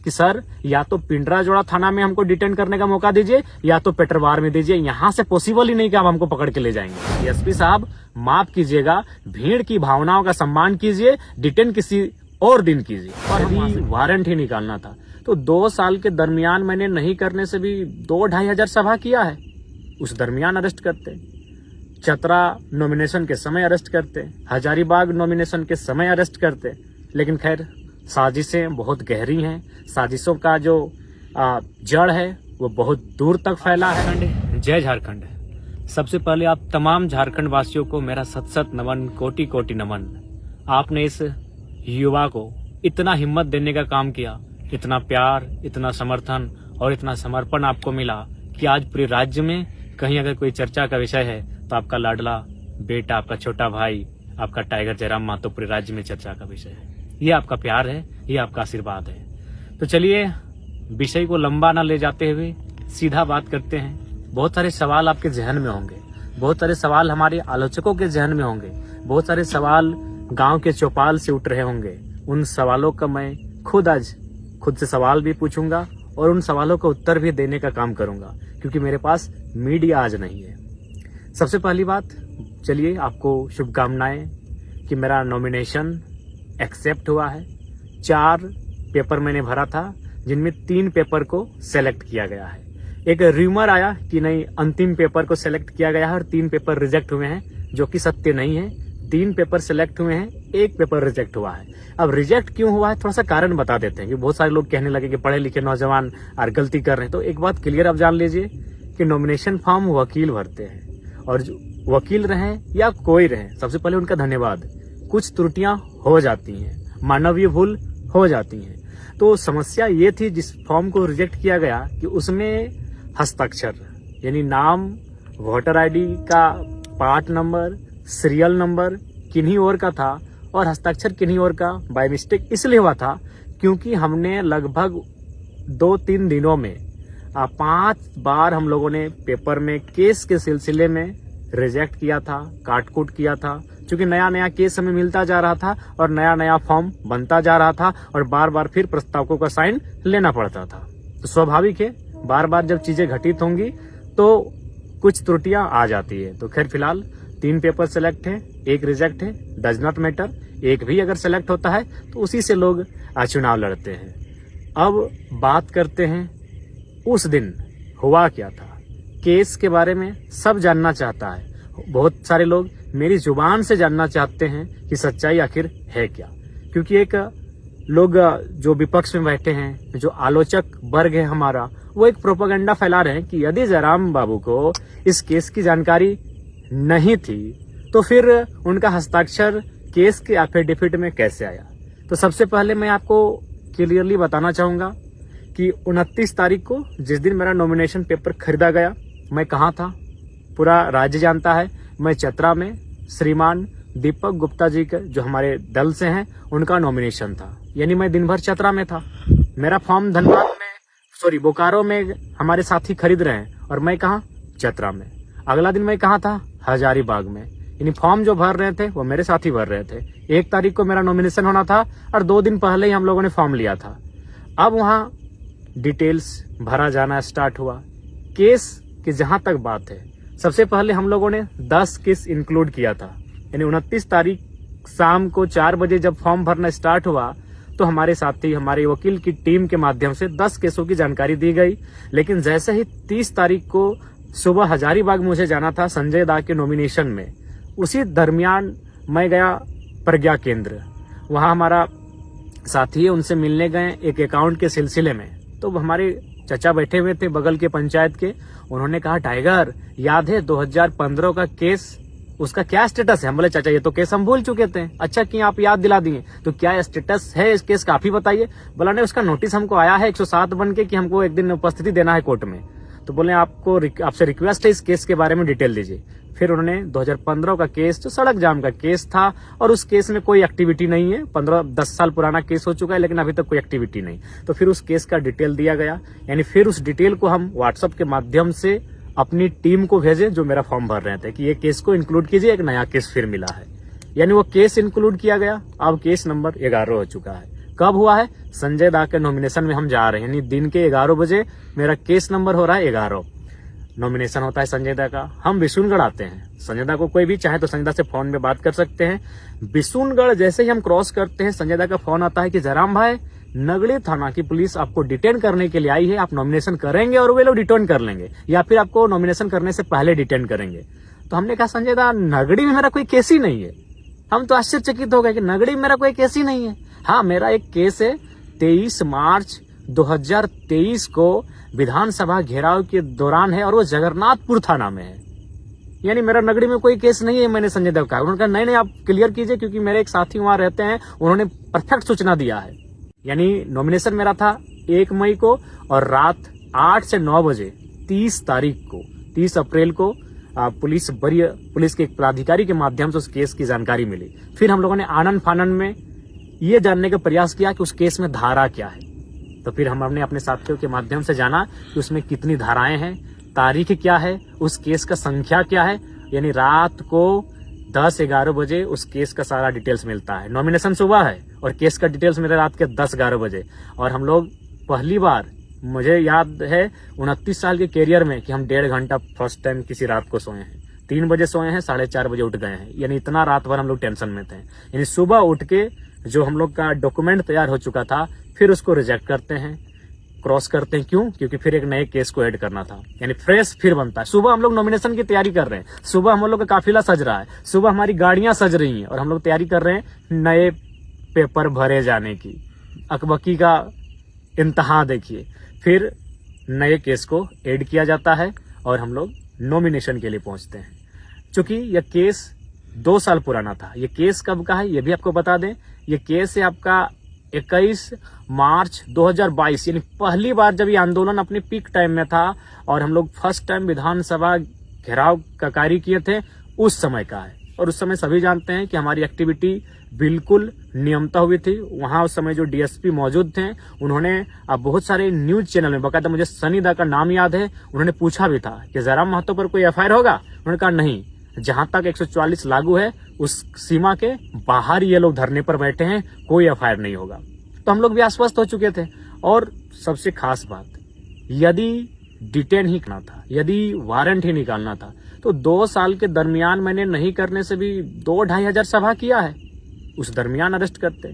कि सर या तो पिंडरा जोड़ा थाना में हमको डिटेन करने का मौका दीजिए या तो पेटरवार में दीजिए, यहाँ से पॉसिबल ही नहीं कि आप हमको पकड़ के ले जाएंगे। एसपी साहब माफ कीजिएगा, भीड़ की भावनाओं का सम्मान कीजिए, डिटेन किसी और दिन कीजिए। और अभी वारंट ही निकालना था तो 2 साल के दरमियान मैंने नहीं करने से भी 2-2.5 हजार सभा किया है, उस दरमियान अरेस्ट करते, चतरा नॉमिनेशन के समय अरेस्ट करते, हजारीबाग नॉमिनेशन के समय अरेस्ट करते। लेकिन खैर साजिशें बहुत गहरी हैं, साजिशों का जो जड़ है वो बहुत दूर तक फैला है। जय झारखंड। सबसे पहले आप तमाम झारखंड वासियों को मेरा सत नमन, कोटि कोटि नमन। आपने इस युवा को इतना हिम्मत देने का काम किया, इतना प्यार, इतना समर्थन और इतना समर्पण आपको मिला कि आज पूरे राज्य में कहीं अगर कोई चर्चा का विषय है तो आपका लाडला बेटा, आपका छोटा भाई, आपका टाइगर जयराम महतो पूरे राज्य में चर्चा का विषय है। ये आपका प्यार है, ये आपका आशीर्वाद है। तो चलिए विषय को लंबा ना ले जाते हुए सीधा बात करते हैं। बहुत सारे सवाल आपके जहन में होंगे, बहुत सारे सवाल हमारे आलोचकों के जहन में होंगे, बहुत सारे सवाल गांव के चौपाल से उठ रहे होंगे। उन सवालों का मैं खुद से सवाल भी पूछूंगा और उन सवालों का उत्तर भी देने का काम करूंगा, क्योंकि मेरे पास मीडिया आज नहीं है। सबसे पहली बात, चलिए आपको शुभकामनाएं कि मेरा नॉमिनेशन एक्सेप्ट हुआ है। 4 पेपर मैंने भरा था, जिनमें 3 पेपर को सेलेक्ट किया गया है। एक र्यूमर आया कि नहीं, अंतिम पेपर को सेलेक्ट किया गया है और 3 पेपर रिजेक्ट हुए हैं, जो कि सत्य नहीं है। 3 पेपर सिलेक्ट हुए हैं, 1 पेपर रिजेक्ट हुआ है। अब रिजेक्ट क्यों हुआ है, थोड़ा सा कारण बता देते हैं कि बहुत सारे लोग कहने लगे कि पढ़े लिखे नौजवान और गलती कर रहे हैं। तो एक बात क्लियर आप जान लीजिए कि नॉमिनेशन फॉर्म वकील भरते हैं, और जो वकील रहे या कोई रहे, सबसे पहले उनका धन्यवाद। कुछ त्रुटियां हो जाती हैं, मानवीय भूल हो जाती हैं। तो समस्या ये थी जिस फॉर्म को रिजेक्ट किया गया कि उसमें हस्ताक्षर यानी नाम, वोटर आईडी का पार्ट नंबर, सीरियल नंबर किन्हीं और का था और हस्ताक्षर किन्हीं और का बाय मिस्टेक इसलिए हुआ था क्योंकि हमने लगभग 2-3 दिनों में 5 बार हम लोगों ने पेपर में केस के सिलसिले में रिजेक्ट किया था, काटकूट किया था, क्योंकि नया नया केस हमें मिलता जा रहा था और नया नया फॉर्म बनता जा रहा था और बार बार फिर प्रस्तावकों का साइन लेना पड़ता था। तो स्वाभाविक है, बार बार जब चीजें घटित होंगी तो कुछ त्रुटियां आ जाती है। तो खैर फिलहाल 3 पेपर सेलेक्ट है, 1 रिजेक्ट है, डज नॉट मैटर। 1 भी अगर सेलेक्ट होता है तो उसी से लोग चुनाव लड़ते हैं। अब बात करते हैं उस दिन हुआ क्या था। केस के बारे में सब जानना चाहता है, बहुत सारे लोग मेरी जुबान से जानना चाहते हैं कि सच्चाई आखिर है क्या। क्योंकि एक लोग जो विपक्ष में बैठे हैं, जो आलोचक वर्ग है हमारा, वो एक प्रोपेगेंडा फैला रहे हैं कि यदि जयराम बाबू को इस केस की जानकारी नहीं थी तो फिर उनका हस्ताक्षर केस के एफिडेविट में कैसे आया। तो सबसे पहले मैं आपको क्लियरली बताना चाहूंगा कि 29 तारीख को जिस दिन मेरा नॉमिनेशन पेपर खरीदा गया, मैं कहाँ था पूरा राज्य जानता है। मैं चतरा में श्रीमान दीपक गुप्ता जी के जो हमारे दल से हैं उनका नॉमिनेशन था, यानी मैं दिन भर चतरा में था। मेरा फॉर्म धनबाद में बोकारो में हमारे साथी खरीद रहे हैं और मैं कहाँ, चतरा में। अगला दिन मैं कहाँ था, हजारीबाग में। यानी फॉर्म जो भर रहे थे वो मेरे साथी भर रहे थे। 1 तारीख को मेरा नॉमिनेशन होना था और 2 दिन पहले ही हम लोगों ने फॉर्म लिया था। अब वहाँ डिटेल्स भरा जाना स्टार्ट हुआ। केस की जहां तक बात है, सबसे पहले हम लोगों ने 10 केस इंक्लूड किया था। यानी 29 तारीख शाम को 4 बजे जब फॉर्म भरना स्टार्ट हुआ तो हमारे साथी, हमारे वकील की टीम के माध्यम से 10 केसों की जानकारी दी गई। लेकिन जैसे ही 30 तारीख को सुबह हजारीबाग मुझे जाना था संजय दा के नॉमिनेशन में, उसी दरमियान मैं गया प्रज्ञा केंद्र। वहां हमारा साथी है, उनसे मिलने गए एक अकाउंट के सिलसिले में। तो हमारे चचा बैठे हुए थे बगल के पंचायत के, उन्होंने कहा टाइगर याद है 2015 का केस, उसका क्या स्टेटस है। हम बोले चाचा ये तो केस हम भूल चुके थे। अच्छा कि आप याद दिला दिए, तो क्या स्टेटस है इस केस का आप ही बताइए। बोला नहीं, उसका नोटिस हमको आया है 107 बन के कि हमको एक दिन उपस्थिति देना है कोर्ट में। तो बोले आपसे रिक्वेस्ट है इस केस के बारे में डिटेल दीजिए। फिर उन्होंने 2015 का केस जो सड़क जाम का केस था और उस केस में कोई एक्टिविटी नहीं है, 15-10 साल पुराना केस हो चुका है लेकिन अभी तक कोई एक्टिविटी नहीं। तो फिर उस केस का डिटेल दिया गया। यानी फिर उस डिटेल को हम व्हाट्सएप के माध्यम से अपनी टीम को भेजे जो मेरा फॉर्म भर रहे थे कि ये केस को इंक्लूड कीजिए, एक नया केस फिर मिला है। यानी वो केस इंक्लूड किया गया। अब केस नंबर 11 हो चुका है। कब हुआ है? संजय दा के नॉमिनेशन में हम जा रहे हैं, यानी दिन के 11 बजे मेरा केस नंबर हो रहा है 11। नॉमिनेशन होता है संजय दा का। हम बिशुनगढ़ आते हैं। संजय दा को कोई भी चाहे तो संजय दा से फोन में बात कर सकते हैं। बिशुनगढ़ जैसे ही हम क्रॉस करते हैं, संजय दा का फोन आता है कि जयराम भाई, नगड़ी थाना की पुलिस आपको डिटेन करने के लिए आई है, आप नॉमिनेशन करेंगे और वे लोग डिटेन कर लेंगे, या फिर आपको नॉमिनेशन करने से पहले डिटेन करेंगे। तो हमने कहा संजय दा, नगड़ी में मेरा कोई केस ही नहीं है। हम तो आश्चर्यचकित हो गए कि नगड़ी में मेरा कोई केस ही नहीं है। हाँ, मेरा एक केस है 23 मार्च 2023 को विधानसभा घेराव के दौरान है, और वो जगन्नाथपुर थाना में है। यानी मेरा नगड़ी में कोई केस नहीं है। मैंने संजय देव कहा, उन्होंने कहा नहीं आप क्लियर कीजिए, क्योंकि मेरे एक साथी वहां रहते हैं, उन्होंने परफेक्ट सूचना दिया है। यानी नॉमिनेशन मेरा था 1 मई को, और रात 8 से 9 बजे 30 अप्रैल को वरीय पुलिस के एक पदाधिकारी के माध्यम से उस केस की जानकारी मिली। फिर हम लोगों ने आनन फानन में ये जानने का प्रयास किया कि उस केस में धारा क्या है। तो फिर हमने अपने साथियों के माध्यम से जाना कि उसमें कितनी धाराएं हैं, तारीख क्या है, उस केस का संख्या क्या है। यानी रात को 10-11 बजे उस केस का सारा डिटेल्स मिलता है। नॉमिनेशन सुबह है और केस का डिटेल्स मेरे रात के 10-11 बजे। और हम लोग पहली बार, मुझे याद है 29 साल के कैरियर में, कि हम 1.5 घंटा फर्स्ट टाइम किसी रात को सोए हैं। 3 बजे सोए हैं, 4:30 बजे उठ गए हैं। यानी इतना रात भर हम लोग टेंशन में थे। यानी सुबह उठ के जो हम लोग का डॉक्यूमेंट तैयार हो चुका था, फिर उसको रिजेक्ट करते हैं, क्रॉस करते हैं। क्यों? क्योंकि फिर एक नए केस को ऐड करना था। यानी फ्रेश फिर बनता है। सुबह हम लोग नॉमिनेशन की तैयारी कर रहे हैं, सुबह हम लोग का काफिला सज रहा है, सुबह हमारी गाड़ियां सज रही हैं, और हम लोग तैयारी कर रहे हैं नए पेपर भरे जाने की। अकबकी का इंतहा देखिए। फिर नए केस को ऐड किया जाता है और हम लोग नॉमिनेशन के लिए पहुंचते हैं। चूंकि यह केस 2 साल पुराना था। ये केस कब का है ये भी आपको बता दें। ये केस है आपका 21 मार्च 2022, यानी पहली बार जब ये आंदोलन अपने पीक टाइम में था और हम लोग फर्स्ट टाइम विधानसभा घेराव का कार्य किए थे, उस समय का है। और उस समय सभी जानते हैं कि हमारी एक्टिविटी बिल्कुल नियमता हुई थी। वहां उस समय जो डीएसपी मौजूद थे, उन्होंने अब बहुत सारे न्यूज चैनल में, बकायदा मुझे सनी दा का नाम याद है, उन्होंने पूछा भी था कि जयराम महतो पर कोई एफआईआर होगा। उन्होंने कहा नहीं, जहां तक 144 लागू है उस सीमा के बाहर ये लोग धरने पर बैठे हैं, कोई एफआईआर नहीं होगा। तो हम लोग भी आश्वस्त हो चुके थे। और सबसे खास बात, यदि डिटेन ही करना था, यदि वारंट ही निकालना था, तो 2 साल के दरमियान मैंने नहीं करने से भी 2-2.5 हजार सभा किया है। उस दरमियान अरेस्ट करते,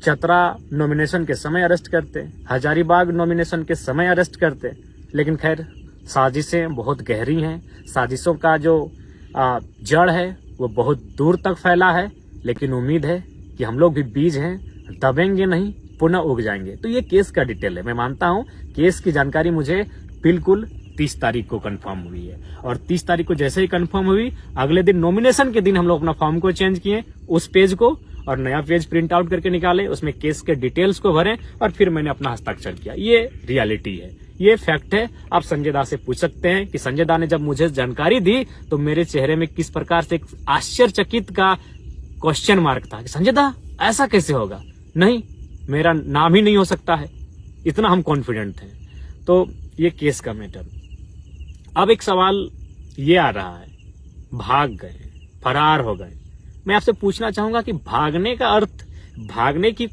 चतरा नॉमिनेशन के समय अरेस्ट करते, हजारीबाग नॉमिनेशन के समय अरेस्ट करते। लेकिन खैर, साजिशें बहुत गहरी हैं। साजिशों का जो जड़ है वो बहुत दूर तक फैला है। लेकिन उम्मीद है कि हम लोग भी बीज हैं, दबेंगे नहीं, पुनः उग जाएंगे। तो ये केस का डिटेल है। मैं मानता हूं केस की जानकारी मुझे बिल्कुल 30 तारीख को कंफर्म हुई है। और 30 तारीख को जैसे ही कंफर्म हुई, अगले दिन नॉमिनेशन के दिन हम लोग अपना फॉर्म को चेंज किए, उस पेज को, और नया पेज प्रिंट आउट करके निकाले, उसमें केस के डिटेल्स को भरे, और फिर मैंने अपना हस्ताक्षर किया। ये रियलिटी है, ये फैक्ट है। आप संजय दा से पूछ सकते हैं कि संजय दा ने जब मुझे जानकारी दी तो मेरे चेहरे में किस प्रकार से एक आश्चर्यचकित का क्वेश्चन मार्क था कि संजय दा ऐसा कैसे होगा। नहीं, मेरा नाम ही नहीं हो सकता है, इतना हम कॉन्फिडेंट थे। तो ये केस का मैटर। अब एक सवाल ये आ रहा है, भाग गए, फरार हो गए। मैं आपसे पूछना चाहूंगा कि भागने का अर्थ, भागने की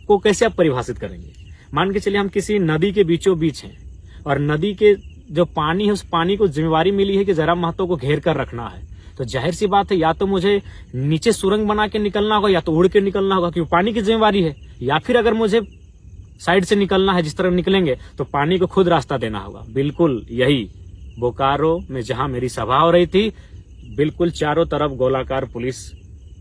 को कैसे आप परिभाषित करेंगे। मान के चलिए हम किसी नदी के बीचों बीच हैं, और नदी के जो पानी है, उस पानी को जिम्मेवारी मिली है कि जयराम महतो को घेर कर रखना है। तो जाहिर सी बात है, या तो मुझे नीचे सुरंग बना के निकलना होगा, या तो उड़ के निकलना होगा, क्योंकि पानी की जिम्मेवारी है। या फिर अगर मुझे साइड से निकलना है, जिस तरह निकलेंगे, तो पानी को खुद रास्ता देना होगा। बिल्कुल यही बोकारो में जहां मेरी सभा हो रही थी, बिल्कुल चारों तरफ गोलाकार पुलिस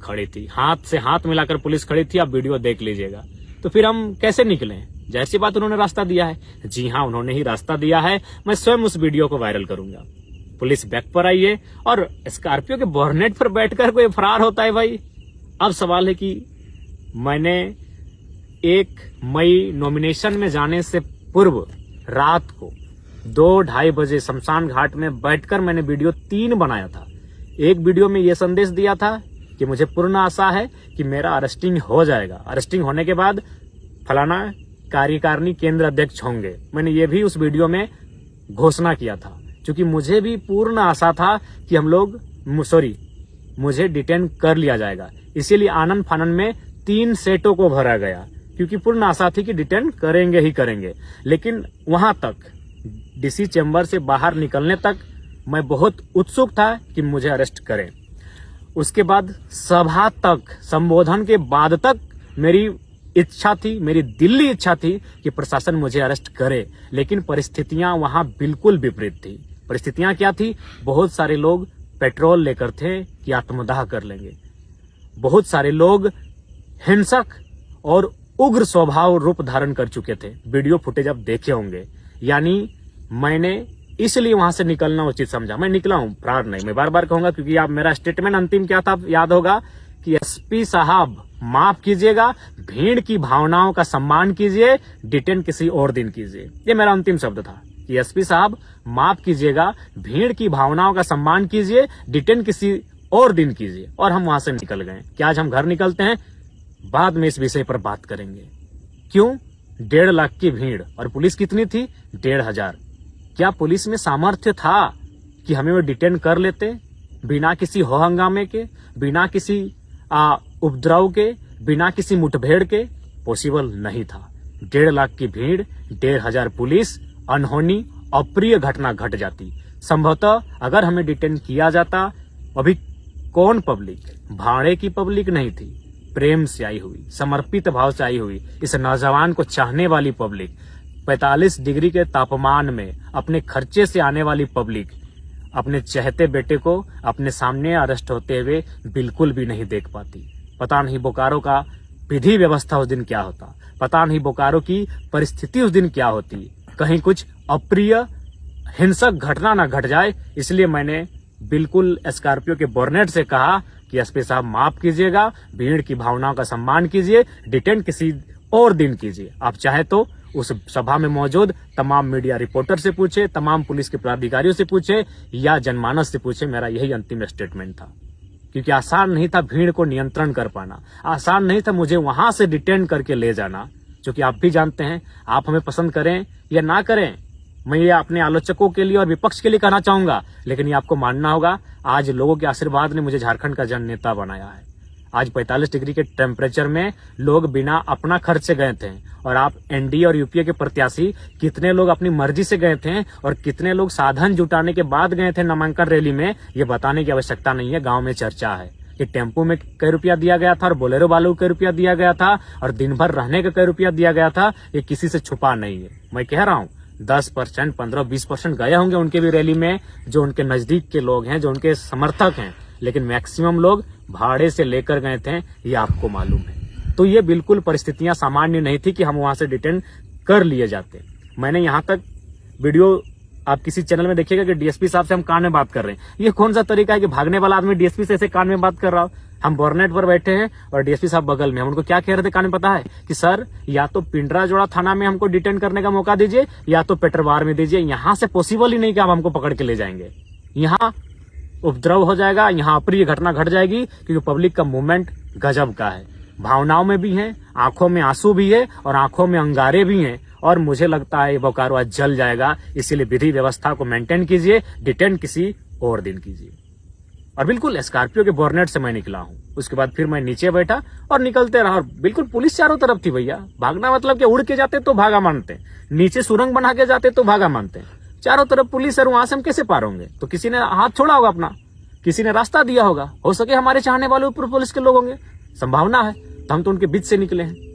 खड़ी थी, हाथ से हाथ मिलाकर पुलिस खड़ी थी। आप वीडियो देख लीजिएगा। तो फिर हम कैसे निकले? जाहिर सी बात, उन्होंने रास्ता दिया है। जी हाँ, उन्होंने ही रास्ता दिया है। मैं स्वयं उस वीडियो को वायरल करूंगा। पुलिस बैक पर आई है और स्कॉर्पियो के बोर्नेट पर बैठकर कोई फरार होता है भाई। अब सवाल है कि मैंने 1 मई नॉमिनेशन में जाने से पूर्व रात को 2-2:30 बजे शमशान घाट में बैठकर मैंने वीडियो 3 बनाया था। एक वीडियो में यह संदेश दिया था कि मुझे पूर्ण आशा है कि मेरा अरेस्टिंग हो जाएगा, अरेस्टिंग होने के बाद फलाना कार्यकारिणी केंद्र अध्यक्ष होंगे। मैंने ये भी उस वीडियो में घोषणा किया था, क्योंकि मुझे भी पूर्ण आशा था कि मुझे डिटेन कर लिया जाएगा। इसीलिए आनन फानन में 3 सेटों को भरा गया। क्योंकि पूर्ण आशा थी कि डिटेन करेंगे ही करेंगे। लेकिन वहां तक डीसी चैम्बर से बाहर निकलने तक मैं बहुत उत्सुक था कि मुझे अरेस्ट करें। उसके बाद सभा तक, संबोधन के बाद तक मेरी इच्छा थी, मेरी दिल्ली इच्छा थी कि प्रशासन मुझे अरेस्ट करे। लेकिन परिस्थितियां वहां बिल्कुल विपरीत थी। परिस्थितियां क्या थी? बहुत सारे लोग पेट्रोल लेकर थे कि आत्मदाह कर लेंगे। बहुत सारे लोग हिंसक और उग्र स्वभाव रूप धारण कर चुके थे। वीडियो फुटेज आप देखे होंगे। यानी मैंने इसलिए वहां से निकलना उचित समझा। मैं निकला हूं, फरार नहीं। मैं बार बार कहूंगा क्योंकि आप मेरा स्टेटमेंट अंतिम क्या था याद होगा कि एसपी साहब माफ कीजिएगा, भीड़ की भावनाओं का सम्मान कीजिए, डिटेन किसी और दिन कीजिए। ये मेरा अंतिम शब्द था कि एसपी साहब माफ कीजिएगा, भीड़ की भावनाओं का सम्मान कीजिए, डिटेन किसी और दिन कीजिए। और हम वहां से निकल गए। क्या आज हम घर निकलते हैं? बाद में इस विषय पर बात करेंगे। क्यों? 1.5 लाख की भीड़ और पुलिस कितनी थी? 1,500। क्या पुलिस में सामर्थ्य था कि हमें वो डिटेन कर लेते बिना किसी हो हंगामे के, बिना किसी उपद्रव के, बिना किसी मुठभेड़ के? पॉसिबल नहीं था। 1.5 लाख की भीड़, 1,500 पुलिस, अनहोनी अप्रिय घटना घट जाती। संभवतः अगर हमें डिटेन किया जाता, अभी कौन पब्लिक, भाड़े की पब्लिक नहीं थी, प्रेम से आई हुई, समर्पित भाव से आई हुई, इस नौजवान को चाहने वाली पब्लिक, 45 डिग्री के तापमान में अपने खर्चे से आने वाली पब्लिक अपने चहते बेटे को अपने सामने अरेस्ट होते हुए बिल्कुल भी नहीं देख पाती। पता नहीं बोकारो का विधि व्यवस्था उस दिन क्या होता, पता नहीं बोकारो की परिस्थिति उस दिन क्या होती। कहीं कुछ अप्रिय हिंसक घटना ना घट जाए, इसलिए मैंने बिल्कुल स्कॉर्पियो के बोर्नेट से कहा कि एसपी साहब माफ कीजिएगा, भीड़ की भावनाओं का सम्मान कीजिए, डिटेन किसी और दिन कीजिए। आप चाहे तो उस सभा में मौजूद तमाम मीडिया रिपोर्टर से पूछे, तमाम पुलिस के पदाधिकारियों से पूछे या जनमानस से पूछे। मेरा यही अंतिम स्टेटमेंट था, क्योंकि आसान नहीं था भीड़ को नियंत्रण कर पाना, आसान नहीं था मुझे वहां से डिटेन करके ले जाना। क्योंकि आप भी जानते हैं, आप हमें पसंद करें या ना करें, मैं ये अपने आलोचकों के लिए और विपक्ष के लिए कहना चाहूंगा, लेकिन ये आपको मानना होगा, आज लोगों के आशीर्वाद ने मुझे झारखंड का जन नेता बनाया है। आज 45 डिग्री के टेम्परेचर में लोग बिना अपना खर्च से गए थे, और आप एनडीए और यूपीए के प्रत्याशी कितने लोग अपनी मर्जी से गए थे और कितने लोग साधन जुटाने के बाद गए थे नामांकन रैली में, ये बताने की आवश्यकता नहीं है। गांव में चर्चा है कि टेम्पो में कई रुपया दिया गया था और बोलेरो वालों को कई रुपया दिया गया था और दिन भर रहने का कई रुपया दिया गया था। ये किसी से छुपा नहीं है। मैं कह रहा हूँ 10%, 15-20% गए होंगे उनके भी रैली में, जो उनके नजदीक के लोग हैं, जो उनके समर्थक हैं, लेकिन मैक्सिमम लोग भाड़े से लेकर गए थे, ये आपको मालूम है। तो ये बिल्कुल परिस्थितियां सामान्य नहीं थी कि हम वहां से डिटेन कर लिए जाते। मैंने यहाँ तक वीडियो आप किसी चैनल में देखिएगा कि डीएसपी साहब से हम कान में बात कर रहे हैं। ये कौन सा तरीका है कि भागने वाला आदमी डीएसपी से ऐसे कान में बात कर रहा हो? हम बोर्नेट पर बैठे हैं और डीएसपी साहब बगल में। हम उनको क्या कह रहे थे कान में पता है? कि सर, या तो पिंडराजोड़ा थाना में हमको डिटेन करने का मौका दीजिए या तो पेट्रोवार में दीजिए। यहाँ से पॉसिबल ही नहीं कि आप हमको पकड़ के ले जाएंगे। यहाँ उपद्रव हो जाएगा, यहाँ अप्रिय घटना घट जाएगी, क्योंकि पब्लिक का मूवमेंट गजब का है। भावनाओं में भी है, आंखों में आंसू भी है और आंखों में अंगारे भी हैं। और मुझे लगता है ये बोकारो आज जल जाएगा। इसीलिए विधि व्यवस्था को मेंटेन कीजिए, डिटेन किसी और दिन कीजिए। और बिल्कुल स्कॉर्पियो के बोर्नेट से मैं निकला हूँ। उसके बाद फिर मैं नीचे बैठा और निकलते रहा। और बिल्कुल पुलिस चारों तरफ थी भैया। भागना मतलब कि उड़ के जाते तो भागा मानते, नीचे सुरंग बना के जाते तो भागा मानते। चारों तरफ पुलिस है, वहां से हम कैसे पार होंगे? तो किसी ने हाथ छोड़ा होगा अपना, किसी ने रास्ता दिया होगा। हो सके हमारे चाहने वाले ऊपर पुलिस के लोग होंगे, संभावना है। तो हम तो उनके बीच से निकले हैं।